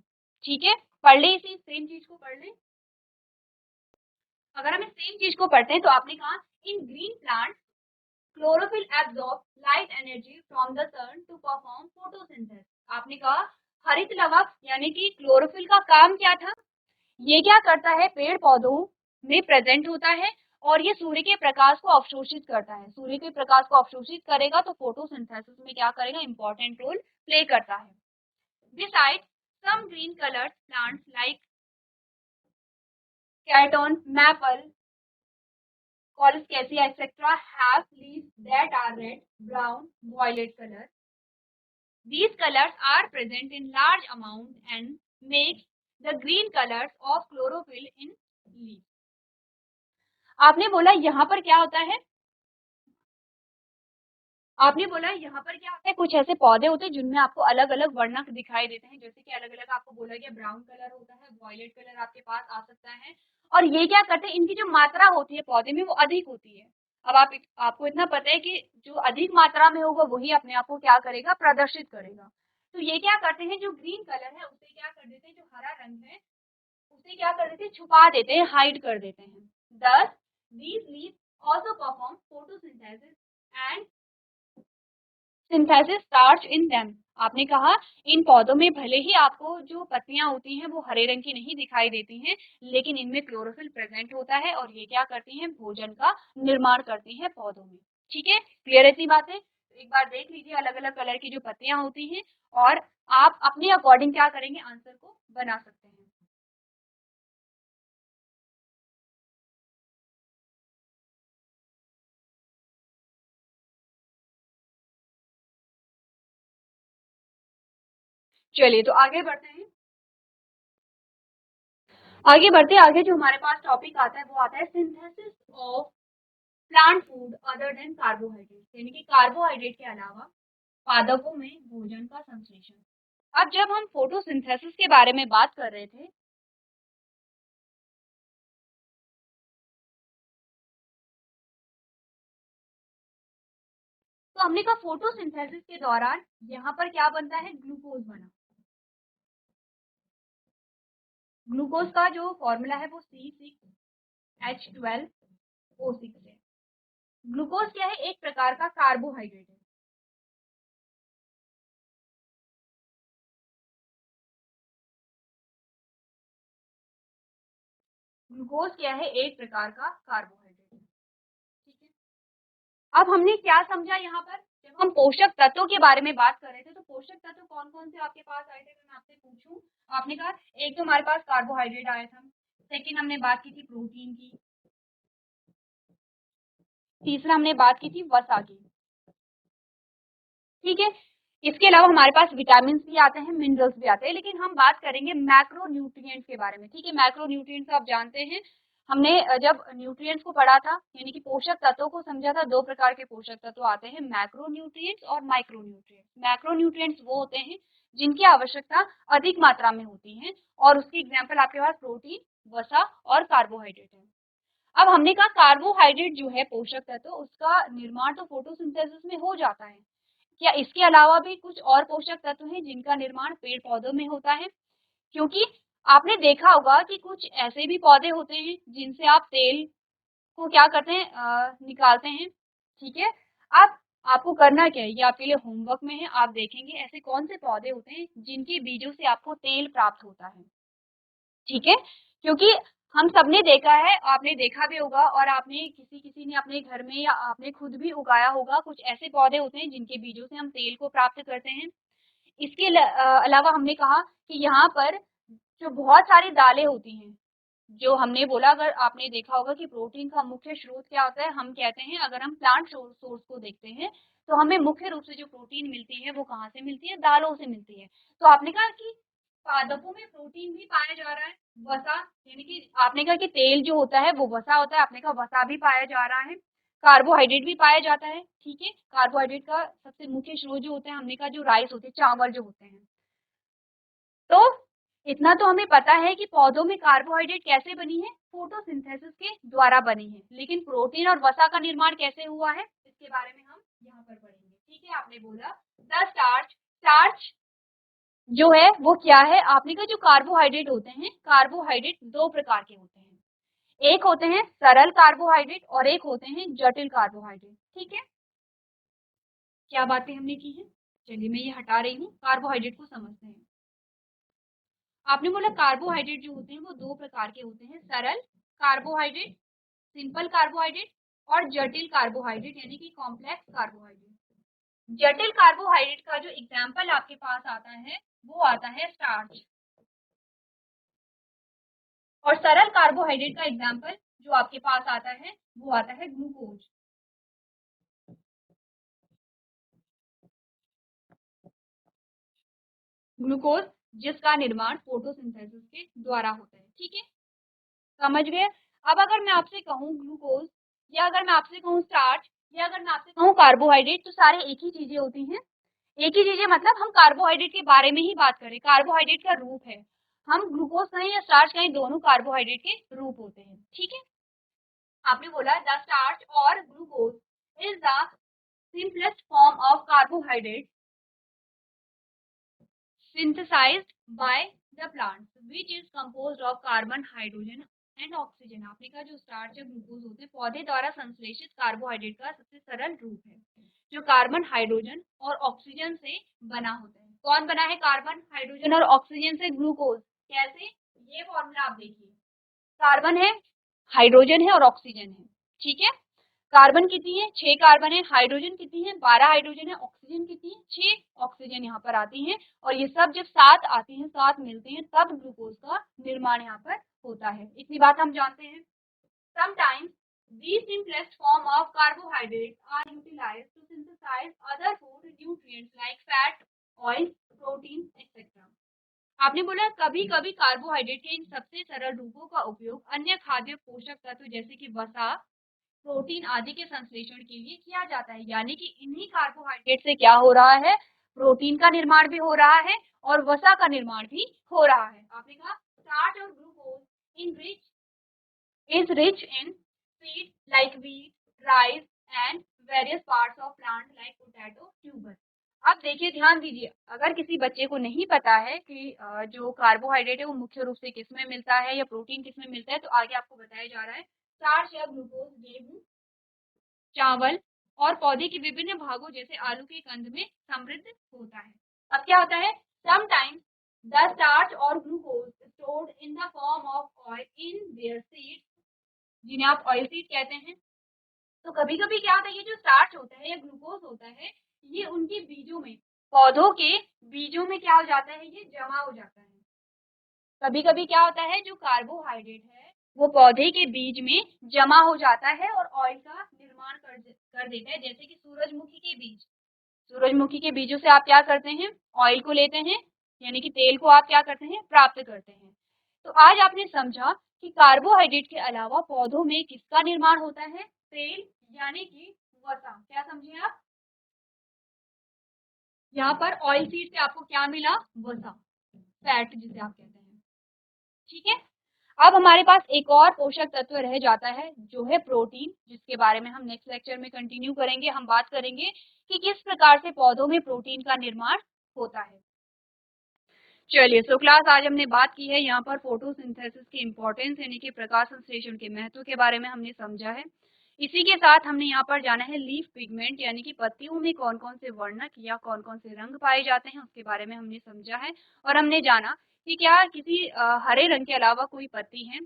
ठीक है। पढ़ ले, इसी सेम चीज को पढ़ ले। अगर हम इस सेम चीज को पढ़ते हैं तो आपने कहा in green plant chlorophyll absorb light energy from the sun to perform photosynthesis. आपने कहा हरित लवक यानी कि क्लोरोफिल का काम क्या था? ये क्या करता है? पेड़ पौधों में प्रेजेंट होता है और ये सूर्य के प्रकाश को अवशोषित करता है। सूर्य के प्रकाश को अवशोषित करेगा तो फोटोसिंथेसिस में क्या करेगा? इंपॉर्टेंट रोल प्ले करता है। Besides, some green colored plants like Caton, maple, Colocasia, etc. have leaves that are red, brown, violet color. These colors are present in large amount and make the green colors of chlorophyll in leaves. आपने बोला यहाँ पर क्या होता है? आपने बोला यहाँ पर क्या होता है? कुछ ऐसे पौधे होते हैं जिनमें आपको अलग अलग वर्णक दिखाई देते हैं, जैसे कि अलग अलग आपको बोला गया ब्राउन कलर होता है, वॉयलेट कलर आपके पास आ सकता है। और ये क्या करते हैं? इनकी जो मात्रा होती है पौधे में वो अधिक होती है। अब आपको इतना पता है कि जो अधिक मात्रा में होगा वही अपने आप को क्या करेगा? प्रदर्शित करेगा। तो ये क्या करते हैं? जो ग्रीन कलर है उसे क्या कर देते हैं? जो हरा रंग है उसे क्या कर देते हैं? छुपा देते हैं, हाइड कर देते हैं। Thus, these leaves also perform photosynthesis and synthesis starch in them. आपने कहा इन पौधों में भले ही आपको जो पत्तियां होती हैं वो हरे रंग की नहीं दिखाई देती हैं, लेकिन इनमें क्लोरोफिल प्रेजेंट होता है और ये क्या करती हैं? भोजन का निर्माण करती हैं पौधों में, ठीक है। क्लियर है इतनी बातें? एक बार देख लीजिए अलग अलग कलर की जो पत्तियां होती हैं, और आप अपने अकॉर्डिंग क्या करेंगे? आंसर को बना सकते हैं। चलिए तो आगे बढ़ते हैं। आगे जो हमारे पास टॉपिक आता है वो आता है synthesis of plant food other than carbohydrate, यानी कि कार्बोहाइड्रेट के अलावा पादपों में भोजन का संश्लेषण। अब जब हम फोटोसिंथेसिस के बारे में बात कर रहे थे, तो हमने कहा फोटोसिंथेसिस के दौरान यहाँ पर क्या बनता है, ग्लूकोज बना। ग्लूकोज का जो फॉर्मूला है वो C6H12O6 है। ग्लूकोज क्या है, एक प्रकार का कार्बोहाइड्रेट है। ग्लूकोज क्या है, एक प्रकार का कार्बोहाइड्रेट है। ठीक है, अब हमने क्या समझा यहाँ पर, जब हम पोषक तत्वों के बारे में बात कर रहे थे, तो पोषक तत्व कौन कौन से आपके पास आए थे, मैं आपसे पूछूं। आपने कहा एक तो हमारे पास कार्बोहाइड्रेट आया था, सेकंड हमने बात की थी प्रोटीन की, तीसरा हमने बात की थी वसा की। ठीक है, इसके अलावा हमारे पास विटामिन भी आते हैं, मिनरल्स भी आते हैं, लेकिन हम बात करेंगे मैक्रो न्यूट्रिएंट्स के बारे में। ठीक है, मैक्रो न्यूट्रिएंट्स आप जानते हैं, हमने जब न्यूट्रिएंट्स को पढ़ा था, यानी कि पोषक तत्वों को समझा था, दो प्रकार के पोषक तत्व आते हैं, मैक्रो न्यूट्रिएंट्स और माइक्रो न्यूट्रिएंट्स। मैक्रो न्यूट्रिएंट्स वो होते हैं जिनकी आवश्यकता अधिक मात्रा में होती है, और उसकी एग्जाम्पल आपके पास प्रोटीन, वसा और कार्बोहाइड्रेट है। अब हमने कहा कार्बोहाइड्रेट जो है पोषक तत्व, उसका निर्माण तो फोटोसिंथेसिस में हो जाता है। क्या इसके अलावा भी कुछ और पोषक तत्व हैं जिनका निर्माण पेड़ पौधों में होता है? क्योंकि आपने देखा होगा कि कुछ ऐसे भी पौधे होते हैं जिनसे आप तेल को क्या करते हैं, निकालते हैं। ठीक है, अब आपको करना क्या है, ये आपके लिए होमवर्क में है, आप देखेंगे ऐसे कौन से पौधे होते हैं जिनके बीजों से आपको तेल प्राप्त होता है। ठीक है, क्योंकि हम सबने देखा है, आपने देखा भी होगा, और आपने किसी किसी ने अपने घर में या आपने खुद भी उगाया होगा, कुछ ऐसे पौधे होते हैं जिनके बीजों से हम तेल को प्राप्त करते हैं। इसके अलावा हमने कहा कि यहाँ पर जो बहुत सारी दालें होती हैं, जो हमने बोला, अगर आपने देखा होगा कि प्रोटीन का मुख्य स्रोत क्या होता है, हम कहते हैं अगर हम प्लांट सोर्स को देखते हैं तो हमें मुख्य रूप से जो प्रोटीन मिलती है वो कहाँ से मिलती है, दालों से मिलती है। तो आपने कहा कि पादपों में प्रोटीन भी पाया जा रहा है, वसा, यानी कि आपने कहा कि तेल जो होता है वो वसा होता है, आपने कहा वसा भी पाया जा रहा है, कार्बोहाइड्रेट भी पाया जाता है। ठीक है, कार्बोहाइड्रेट का सबसे मुख्य स्रोत जो होता है, हमने कहा जो राइस होते हैं, चावल जो होते हैं। तो इतना तो हमें पता है कि पौधों में कार्बोहाइड्रेट कैसे बनी है, फोटोसिंथेसिस के द्वारा बनी है, लेकिन प्रोटीन और वसा का निर्माण कैसे हुआ है, इसके बारे में हम यहाँ पर पढ़ेंगे। ठीक है, आपने बोला द स्टार्च, स्टार्च जो है वो क्या है, आपने कहा जो कार्बोहाइड्रेट होते हैं, कार्बोहाइड्रेट दो प्रकार के होते हैं, एक होते हैं सरल कार्बोहाइड्रेट और एक होते हैं जटिल कार्बोहाइड्रेट। ठीक है, क्या बातें हमने की हैं, चलिए मैं ये हटा रही हूँ, कार्बोहाइड्रेट को समझते हैं। आपने बोला कार्बोहाइड्रेट जो होते हैं वो दो प्रकार के होते हैं, सरल कार्बोहाइड्रेट, सिंपल कार्बोहाइड्रेट, और जटिल कार्बोहाइड्रेट यानी कि कॉम्प्लेक्स कार्बोहाइड्रेट। जटिल कार्बोहाइड्रेट का जो एग्जाम्पल आपके पास आता है वो आता है स्टार्च, और सरल कार्बोहाइड्रेट का एग्जाम्पल जो आपके पास आता है वो आता है ग्लूकोज। ग्लूकोज जिसका निर्माण फोटोसिंथेसिस के द्वारा होता है। ठीक है, समझ गए। अब अगर मैं आपसे कहूँ ग्लूकोज, या अगर मैं आपसे कहूँ स्टार्च, या अगर मैं आपसे कहूँ कार्बोहाइड्रेट, तो सारे एक ही चीजें होती हैं। एक ही चीजें मतलब हम कार्बोहाइड्रेट के बारे में ही बात करें, कार्बोहाइड्रेट का रूप है, हम ग्लूकोज कहें या स्टार्च कहें, दोनों कार्बोहाइड्रेट के रूप होते हैं। ठीक है, आपने बोला द स्टार्च और glucose is the simplest form of carbohydrate synthesized by the plant which is composed of carbon, hydrogen and oxygen। आपने कहा जो स्टार्च या ग्लूकोज होते हैं पौधे द्वारा संश्लेषित कार्बोहाइड्रेट का सबसे सरल रूप है, जो कार्बन, हाइड्रोजन और ऑक्सीजन से बना होता है। कौन बना है, कार्बन, हाइड्रोजन और ऑक्सीजन से ग्लूकोज। कैसे, ये फॉर्मूला आप देखिए, कार्बन है, हाइड्रोजन है और ऑक्सीजन है। ठीक है, कार्बन कितनी है, 6 कार्बन है, हाइड्रोजन कितनी है, 12 हाइड्रोजन है, ऑक्सीजन कितनी है, 6 ऑक्सीजन यहाँ पर आती है, और ये सब जब साथ आती हैं, साथ मिलते हैं, तब ग्लूकोज का निर्माण यहाँ पर होता है। इतनी बात हम जानते हैं। Sometimes these simplest form of carbohydrates are utilized to synthesize other food nutrients like fat, oil, protein, etc. आपने बोला कभी कभी कार्बोहाइड्रेट के इन सबसे सरल रूपों का उपयोग अन्य खाद्य पोषक तत्व जैसे कि वसा, प्रोटीन आदि के संश्लेषण के लिए किया जाता है। यानी कि इन्हीं कार्बोहाइड्रेट से क्या हो रहा है, प्रोटीन का निर्माण भी हो रहा है और वसा का निर्माण भी हो रहा है। आपने कहा स्टार्च और glucose in rich is rich in seeds like wheat, rice and various parts of plant like potato, tuber। अब देखिए ध्यान दीजिए, अगर किसी बच्चे को नहीं पता है कि जो कार्बोहाइड्रेट है वो मुख्य रूप से किस में मिलता है या प्रोटीन किस में मिलता है, तो आगे आपको बताया जा रहा है स्टार्च या ग्लूकोज गेहूं, चावल और पौधे के विभिन्न भागों जैसे आलू के कंद में समृद्ध होता है। अब क्या होता है, समटाइम्स द स्टार्च और glucose stored in the form of oil in their seeds, जिन्हें आप ऑयल सीड कहते हैं। तो कभी कभी क्या होता है, ये जो स्टार्च होता है या ग्लूकोज होता है, ये उनके बीजों में, पौधों के बीजों में क्या हो जाता है, ये जमा हो जाता है। कभी कभी क्या होता है, जो कार्बोहाइड्रेट है वो पौधे के बीज में जमा हो जाता है और ऑयल का निर्माण कर देता है। जैसे कि सूरजमुखी के बीज, सूरजमुखी के बीजों से आप क्या करते हैं, ऑयल को लेते हैं, यानी कि तेल को आप क्या करते हैं, प्राप्त करते हैं। तो आज आपने समझा कि कार्बोहाइड्रेट के अलावा पौधों में किसका निर्माण होता है, तेल यानी कि वसा। क्या समझे आप, यहाँ पर ऑयल सीड से आपको क्या मिला, वसा, फैट जिसे आप कहते हैं। ठीक है, अब हमारे पास एक और पोषक तत्व रह जाता है जो है प्रोटीन, जिसके बारे में हम नेक्स्ट लेक्चर में कंटिन्यू करेंगे। हम बात करेंगे कि किस प्रकार से पौधों में प्रोटीन का निर्माण होता है। चलिए, सो क्लास आज हमने बात की है यहाँ पर फोटोसिंथेसिस की इम्पोर्टेंस यानी कि प्रकाश संश्लेषण के महत्व के बारे में हमने समझा है। इसी के साथ हमने यहाँ पर जाना है लीफ पिगमेंट यानी कि पत्तियों में कौन कौन से वर्णक या कौन कौन से रंग पाए जाते हैं उसके बारे में हमने समझा है। और हमने जाना कि क्या किसी हरे रंग के अलावा कोई पत्ती है,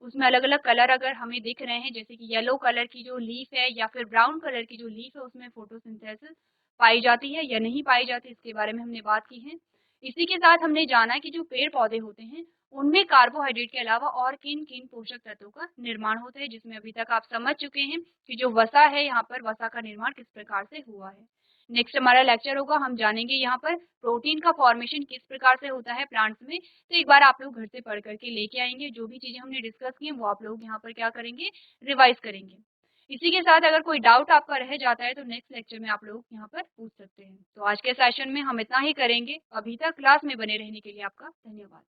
उसमें अलग अलग कलर अगर हमें दिख रहे हैं, जैसे कि येलो कलर की जो लीफ है या फिर ब्राउन कलर की जो लीफ है, उसमें फोटोसिंथेसिस पाई जाती है या नहीं पाई जाती, इसके बारे में हमने बात की है। इसी के साथ हमने जाना कि जो पेड़ पौधे होते हैं उनमें कार्बोहाइड्रेट के अलावा और किन किन पोषक तत्वों का निर्माण होता है, जिसमें अभी तक आप समझ चुके हैं कि जो वसा है, यहाँ पर वसा का निर्माण किस प्रकार से हुआ है। नेक्स्ट हमारा लेक्चर होगा, हम जानेंगे यहाँ पर प्रोटीन का फॉर्मेशन किस प्रकार से होता है प्लांट्स में। तो एक बार आप लोग घर से पढ़ करके लेके आएंगे, जो भी चीजें हमने डिस्कस की हैं वो आप लोग यहाँ पर क्या करेंगे, रिवाइज करेंगे। इसी के साथ अगर कोई डाउट आपका रह जाता है तो नेक्स्ट लेक्चर में आप लोग यहाँ पर पूछ सकते हैं। तो आज के सेशन में हम इतना ही करेंगे। अभी तक क्लास में बने रहने के लिए आपका धन्यवाद।